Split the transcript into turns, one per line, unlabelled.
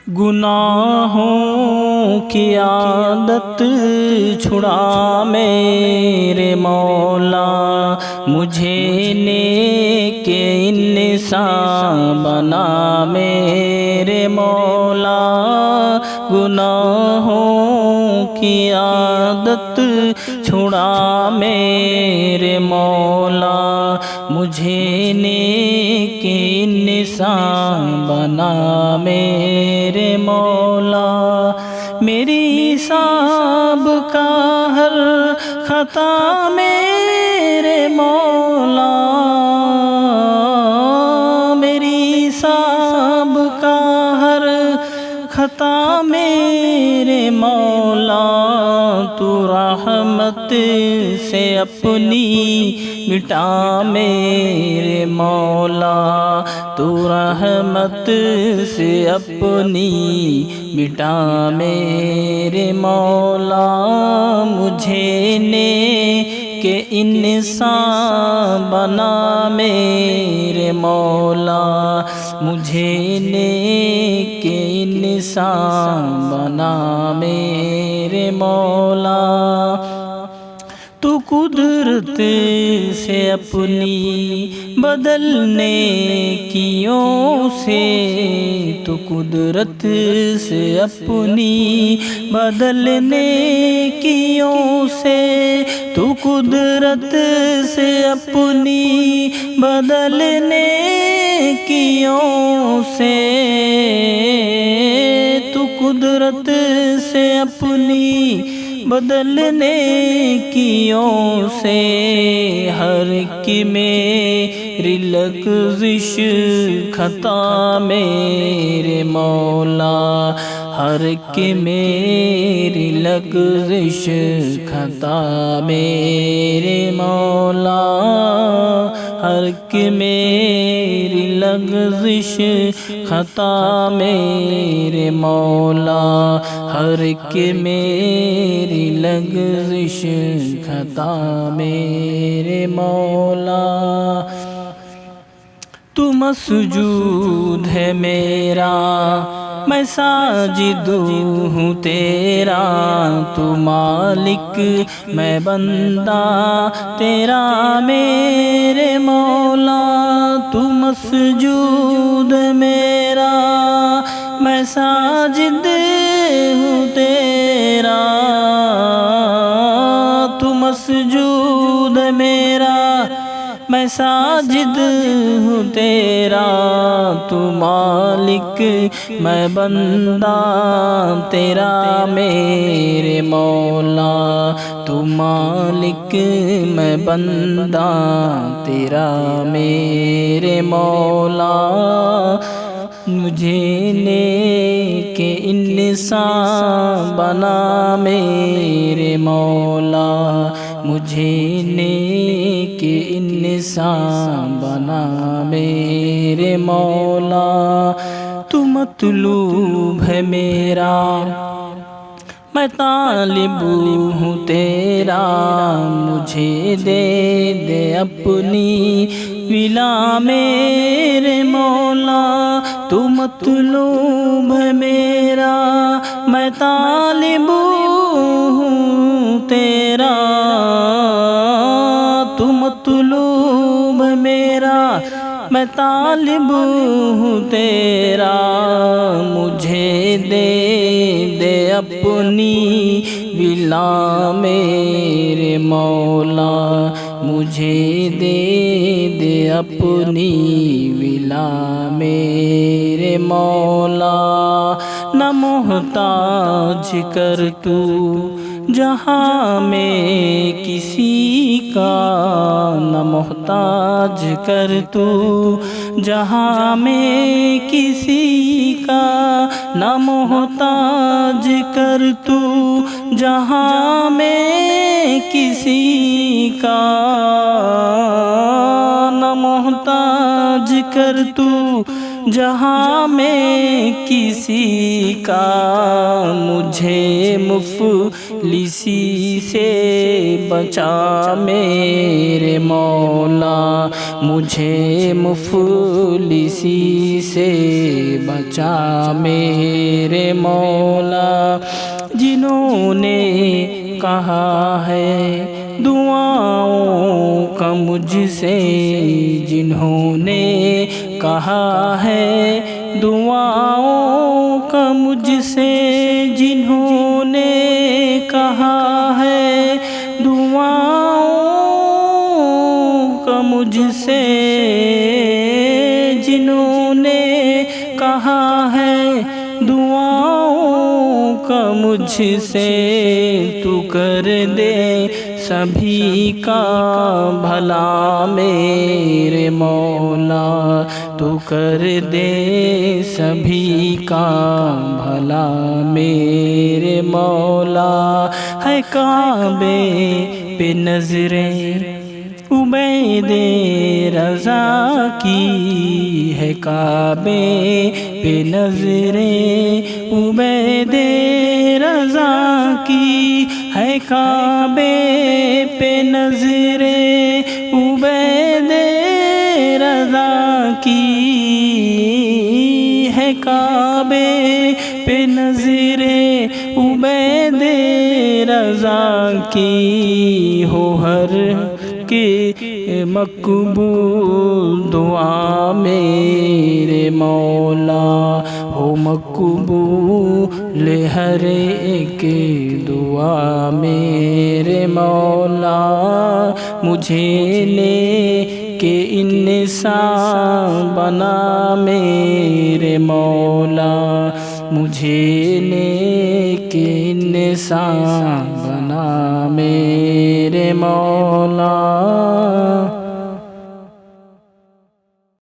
گناہوں کی عادت چھڑا میرے مولا، مجھے نیک انسان بنا میرے مولا۔ گناہوں کی عادت چھڑا میرے مولا، مجھے نیک انسان بنا میرے مولا۔ میری سابقہ ہر خطا میرے مولا، میری سابقہ ہر خطا میرے مولا، تو رحمت سے اپنی مٹا میرے مولا، تو رحمت سے اپنی مٹا میرے مولا۔ مجھے نیک انسان بنا میرے مولا، مجھے نیک انسان بنا میرے مولا۔ تو قدرت سے اپنی بدلنے کیوں سے، تو قدرت سے اپنی بدلنے کیوں سے، تو قدرت سے اپنی بدلنے کیوں سے، تو قدرت سے اپنی بدلنے کیوں سے، ہر ایک میری لغزش خطا میرے مولا، ہر ایک میری لغزش خطا میرے مولا، ہر ایک میری لغزش خطا میرے مولا، ہر ایک میری لغزش خطا میرے مولا۔ تو مسجود ہے میرا، میں ساجد ہوں تیرا، تو مالک میں بندہ تیرا میرے مولا۔ تو مسجود میرا، میں ساجد ہوں تیرا، تو مسجود میرا، میں ساجد ہوں تیرا، تو مالک میں بندہ تیرا میرے مولا، تو مالک میں بندہ تیرا میرے مولا۔ مجھے نیک انسان بنا میرے مولا، مجھے نیک انسان بنا میرے مولا۔ تو مطلوب ہے میرا، میں طالب ہوں تیرا، مجھے دے دے اپنی ولا میرے مولا۔ تو مطلوب ہے میرا، میں طالب ہوں تیرا، تو مطلوب ہے میرا، میں طالب ہوں تیرا، مجھے دے دے اپنی ولا میرے مولا، مجھے دے دے اپنی ولا میرے مولا۔ نہ محتاج کر تو جہاں میں کسی کا، نہ محتاج کر تو جہاں میں کسی کا، نہ محتاج کر تو جہاں میں کسی کا، نہ محتاج کر تو جہاں میں کسی کا، مجھے مفلسی سے بچا میرے مولا، مجھے مفلسی سے بچا میرے مولا، جنہوں نے کہا ہے دعاؤں کا مجھ سے، جنہوں نے کہا ہے دعاؤں کا مجھ سے، جنہوں نے کہا ہے دعاؤں کا مجھ سے، جنہوں نے کہا ہے دعاؤں کا مجھ سے، تو کر دے سبھی کا بھلا میرے مولا، تو کر دے سبھی کا بھلا میرے مولا۔ ہے کعبے پہ نظریں عبید رضا کی، ہے کعبے پہ نظریں عبید رضا کی، ہے کعبے پہ نظریں عبید رضا کی، ہے کعبے پہ نظریں عبید رضا کی، ہو ہر کے مقبول دعا میرے مولا، ہو مقبول ہر ایک دعا میرے مولا، مجھے لے کے انسان بنا میرے مولا، مجھے لے کے انسان بنا میرے مولا۔